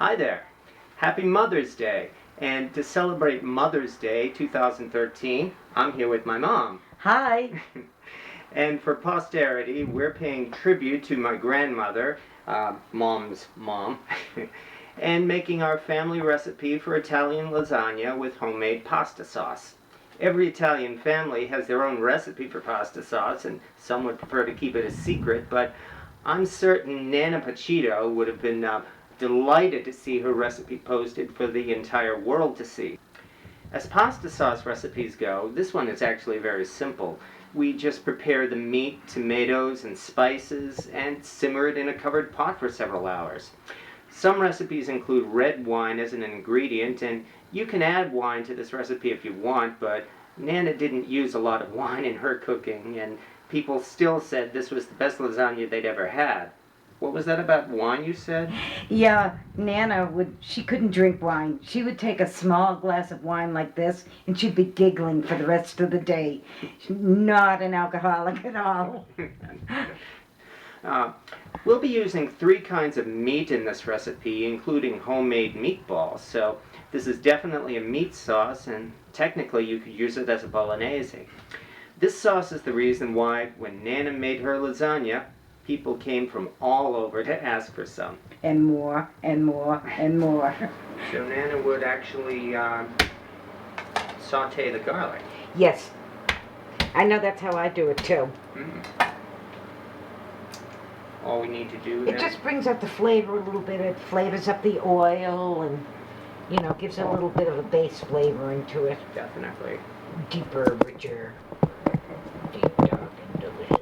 Hi there. Happy Mother's Day. And to celebrate Mother's Day 2013, I'm here with my mom. Hi. And for posterity, we're paying tribute to my grandmother, Mom's mom, and making our family recipe for Italian lasagna with homemade pasta sauce. Every Italian family has their own recipe for pasta sauce, and some would prefer to keep it a secret, but I'm certain Nana Pacitto would have been delighted to see her recipe posted for the entire world to see. As pasta sauce recipes go, this one is actually very simple. We just prepare the meat, tomatoes, and spices and simmer it in a covered pot for several hours. Some recipes include red wine as an ingredient, and you can add wine to this recipe if you want, but Nana didn't use a lot of wine in her cooking, and people still said this was the best lasagna they'd ever had. What was that about wine you said? Yeah, she couldn't drink wine. She would take a small glass of wine like this and she'd be giggling for the rest of the day. Not an alcoholic at all. We'll be using 3 kinds of meat in this recipe, including homemade meatballs. So this is definitely a meat sauce, and technically you could use it as a bolognese. This sauce is the reason why, when Nana made her lasagna, people came from all over to ask for some. And more, and more, and more. So Nana would actually saute the garlic. Yes. I know that's how I do it too. All we need to do It just brings out the flavor a little bit. It flavors up the oil and, gives it a little bit of a base flavor into it. Definitely. Deeper, richer. Deep, dark, and delicious.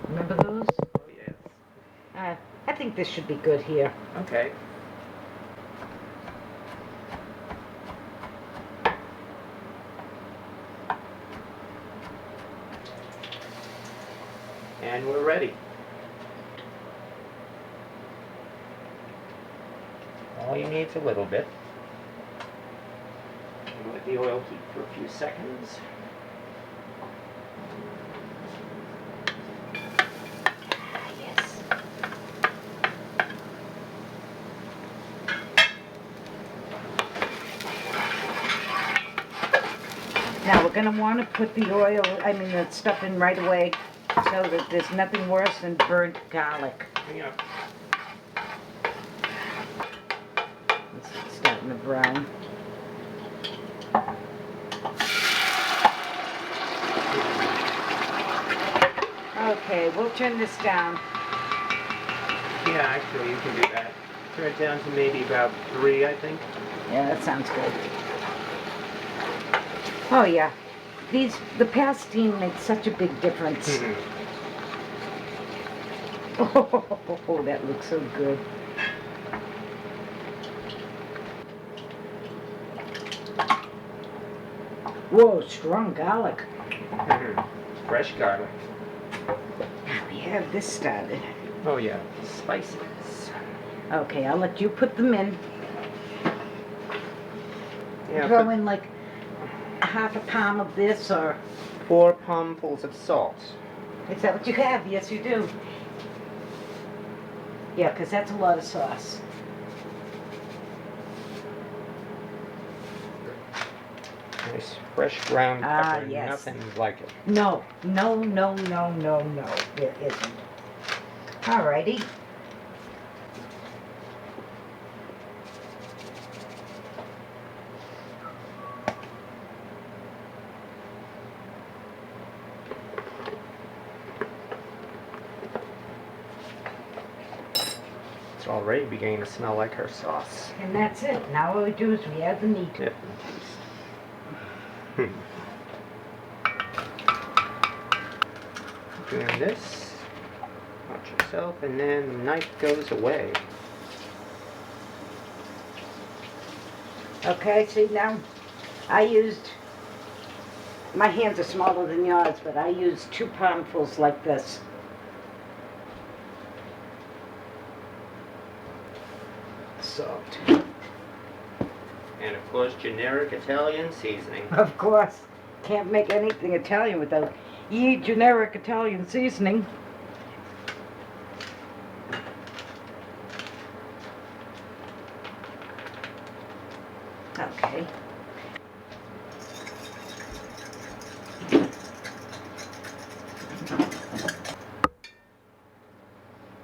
Remember those? Oh, yes. I think this should be good here. Okay. And we're ready. All you need is a little bit. And let the oil heat for a few seconds. Yes. Now we're going to want to put the stuff in right away so that there's nothing worse than burnt garlic. Yeah. It's starting to brown. Okay, we'll turn this down. Yeah, actually, you can do that. Turn it down to maybe about 3, I think. Yeah, that sounds good. Oh yeah, the pastine makes such a big difference. Oh, that looks so good. Whoa, strong garlic. Fresh garlic. We have this started. Oh yeah, spices. Okay, I'll let you put them in. Yeah, Throw in like half a palm of this, or 4 palmfuls of salt. is that what you have? Yes, you do. Yeah, because that's a lot of sauce. Nice fresh ground pepper. Yes. Nothing like it. No, no, no, no, no, no. There isn't. Alrighty. It's already beginning to smell like her sauce. And that's it. Now what we do is we add the meat. Yep. Doing this. Watch yourself, and then the knife goes away. Okay, see now, my hands are smaller than yours, but I used 2 palmfuls like this. Salt. And of course, generic Italian seasoning. Of course, can't make anything Italian without generic Italian seasoning.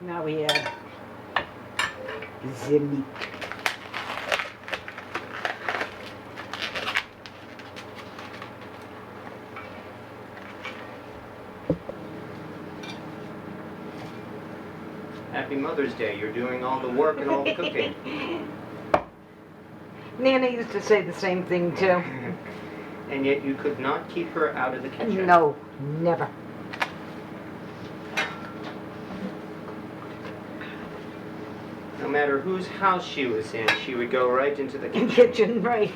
Now we have the meat. Happy Mother's Day. You're doing all the work and all the cooking. Nana used to say the same thing too. And yet you could not keep her out of the kitchen. No, never. No matter whose house she was in, she would go right into the kitchen. Kitchen, right.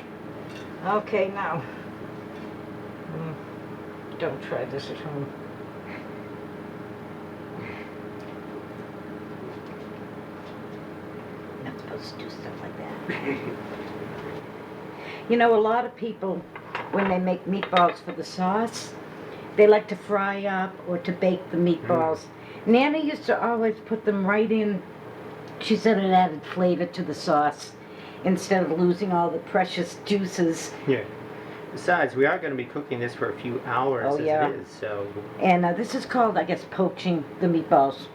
Okay, now. Don't try this at home. Not supposed to do stuff like that. You know, a lot of people, when they make meatballs for the sauce, they like to fry up or to bake the meatballs. Nana used to always put them right in. She said it added flavor to the sauce instead of losing all the precious juices. Yeah. Besides, we are going to be cooking this for a few hours Oh, yeah. as it is, so... And this is called, I guess, poaching the meatballs.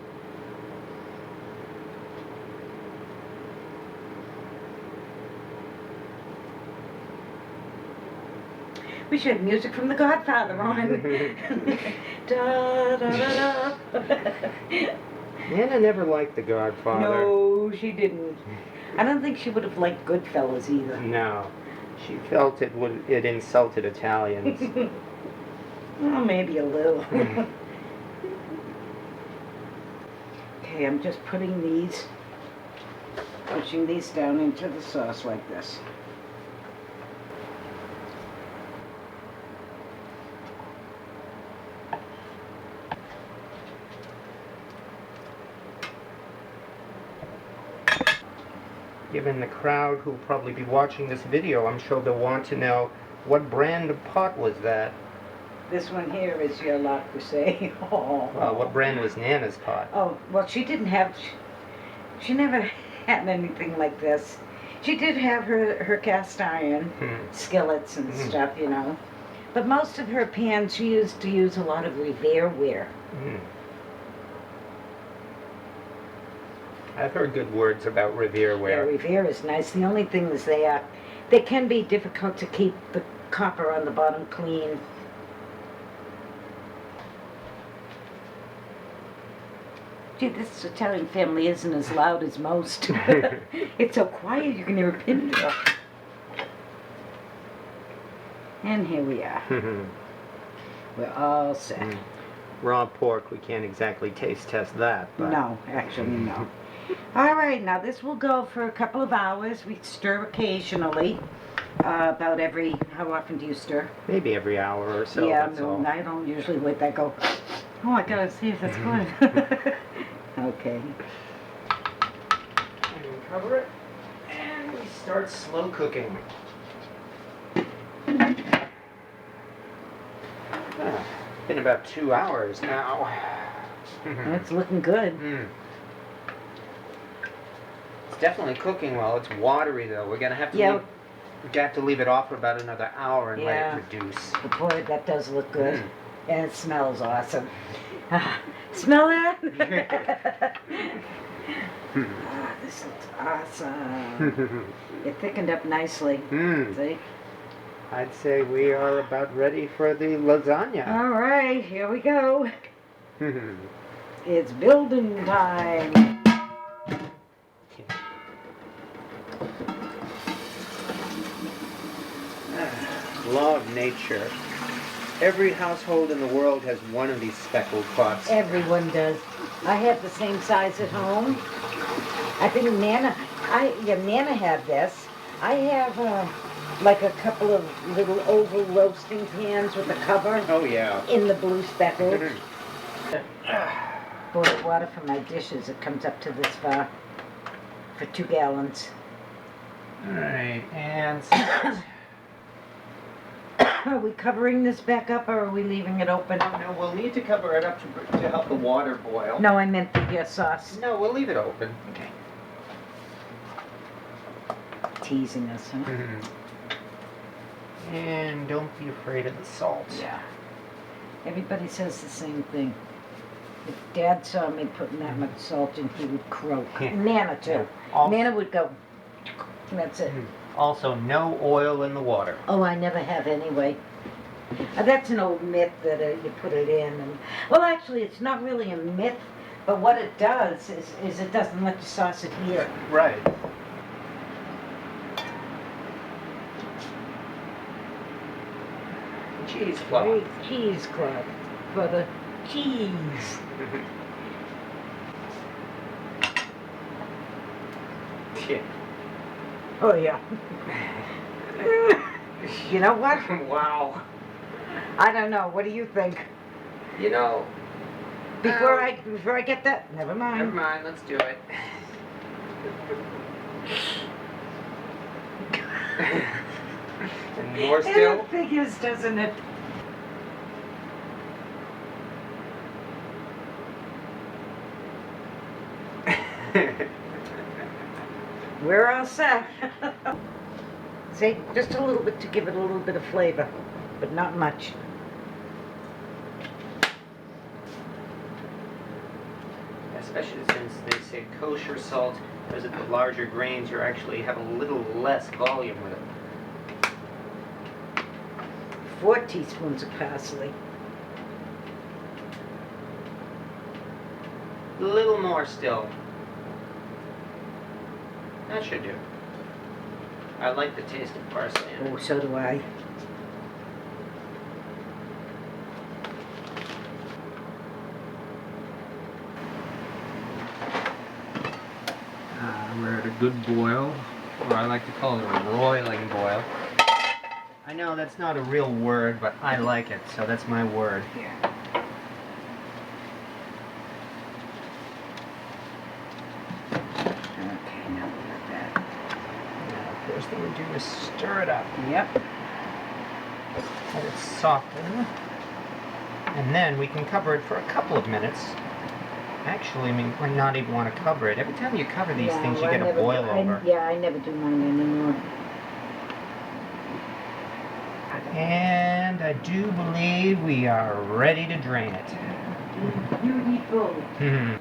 We should have music from The Godfather on. Da, da, da, da. Nana never liked The Godfather. No, she didn't. I don't think she would have liked Goodfellas either. No. She felt it insulted Italians. Well, maybe a little. Okay, I'm just pushing these down into the sauce like this. Given the crowd who'll probably be watching this video, I'm sure they'll want to know, what brand of pot was that? This one here is your La Crusade. Oh. What brand was Nana's pot? Oh, well, she didn't have, she never had anything like this. She did have her cast iron skillets and stuff, you know. But most of her pans, she used to use a lot of Revere ware. I've heard good words about Revere ware. Yeah, Revere is nice. The only thing is they can be difficult to keep the copper on the bottom clean. Gee, this Italian family isn't as loud as most. It's so quiet you can hear a pin drop. And here we are. We're all set. Raw pork, we can't exactly taste test that. But... No, actually no. All right, now this will go for a couple of hours. We stir occasionally. About every, how often do you stir? Maybe every hour or so, Yeah, that's no, all. I don't usually let that go. Oh, I gotta see if that's good. Okay. And we cover it, and we start slow cooking. Been about 2 hours now. It's looking good. It's definitely cooking well. It's watery though. We're gonna have to leave it off for about another hour and let it reduce. But boy, that does look good. And it smells awesome. Smell that? This looks awesome. It thickened up nicely. See? I'd say we are about ready for the lasagna. All right, here we go. It's building time. Law of nature. Every household in the world has one of these speckled pots. Everyone does. I have the same size at home. I think Nana had this. I have like a couple of little oval roasting pans with a cover. Oh yeah. In the blue speckled. Boiled water for my dishes. It comes up to this far for 2 gallons. All right, and Are we covering this back up or are we leaving it open? no, we'll need to cover it up to help the water boil. No, I meant the sauce. No, we'll leave it open. Okay. Teasing us, huh? And don't be afraid of the salt. Yeah. Everybody says the same thing. If Dad saw me putting that much salt in, he would croak. Yeah. Nana too. Yeah. Al- Nana would go, and that's it. Also, no oil in the water. Oh, I never have anyway. That's an old myth that you put it in. And, well, actually, it's not really a myth, but what it does is it doesn't let the sauce adhere. Right. Cheesecloth. Great cheesecloth for the cheese. Yeah. Oh, yeah. You know what? Wow. I don't know. What do you think? You know, Before I get that, never mind. never mind, let's do it. And more still? It figures, doesn't it? We're all set. See, just a little bit to give it a little bit of flavor, but not much. Especially since they say kosher salt, because of the larger grains, you actually have a little less volume with it. 4 teaspoons of parsley. A little more still. That should do. I like the taste of parsley in it. Oh, so do I. We're at a good boil, or I like to call it a roiling boil. I know that's not a real word, but I like it, so that's my word. Here. Okay, now we got that. Now, the first thing we do is stir it up. Yep. Let it soften. And then we can cover it for a couple of minutes. Actually, I mean, we not even want to cover it. Every time you cover these things, you I get a never boil do, over. I never do mine anymore. And I do believe we are ready to drain it. Beautiful. Hmm.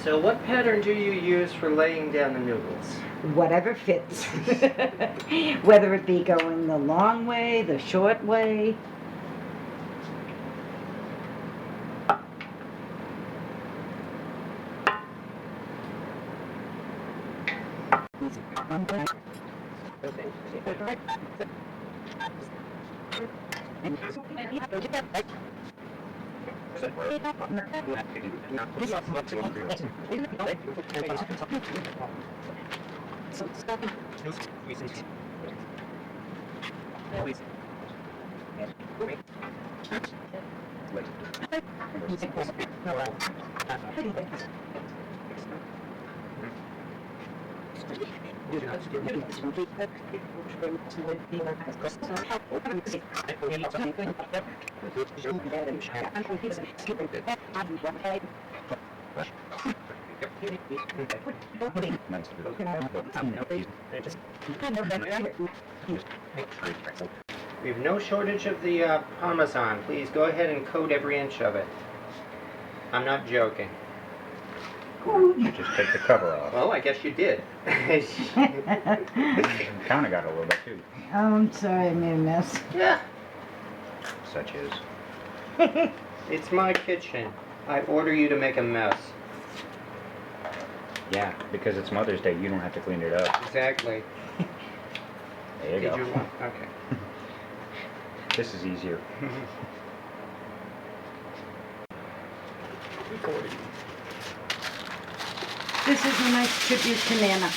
So what pattern do you use for laying down the noodles? Whatever fits. Whether it be going the long way, the short way. We have no shortage of the parmesan. Please go ahead and coat every inch of it. I'm not joking. You just take the cover off. Well, I guess you did. Kind of got a little bit too. Oh, I'm sorry, I made a mess. Yeah, Such is. it's my kitchen. I order you to make a mess. Yeah, because it's Mother's Day, you don't have to clean it up. Exactly. There you Did go. you? Okay. This is easier. Recording. This is a nice tribute to Nana.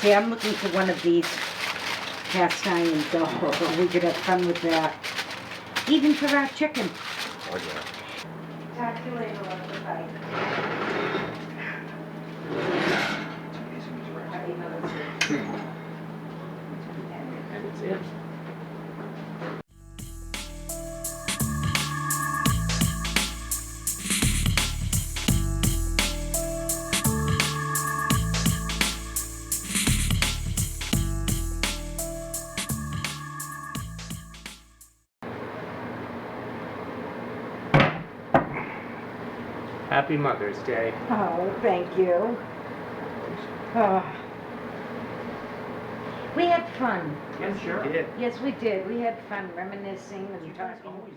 See, I'm looking for one of these cast iron dolls. We could have fun with that. Even for our chicken. Oh, yeah. Talk to you later, everybody. And it's it. Happy Mother's Day. Oh, thank you. Oh. We had fun. Yes, sure did. Yes, we did. We had fun reminiscing and You guys talking. always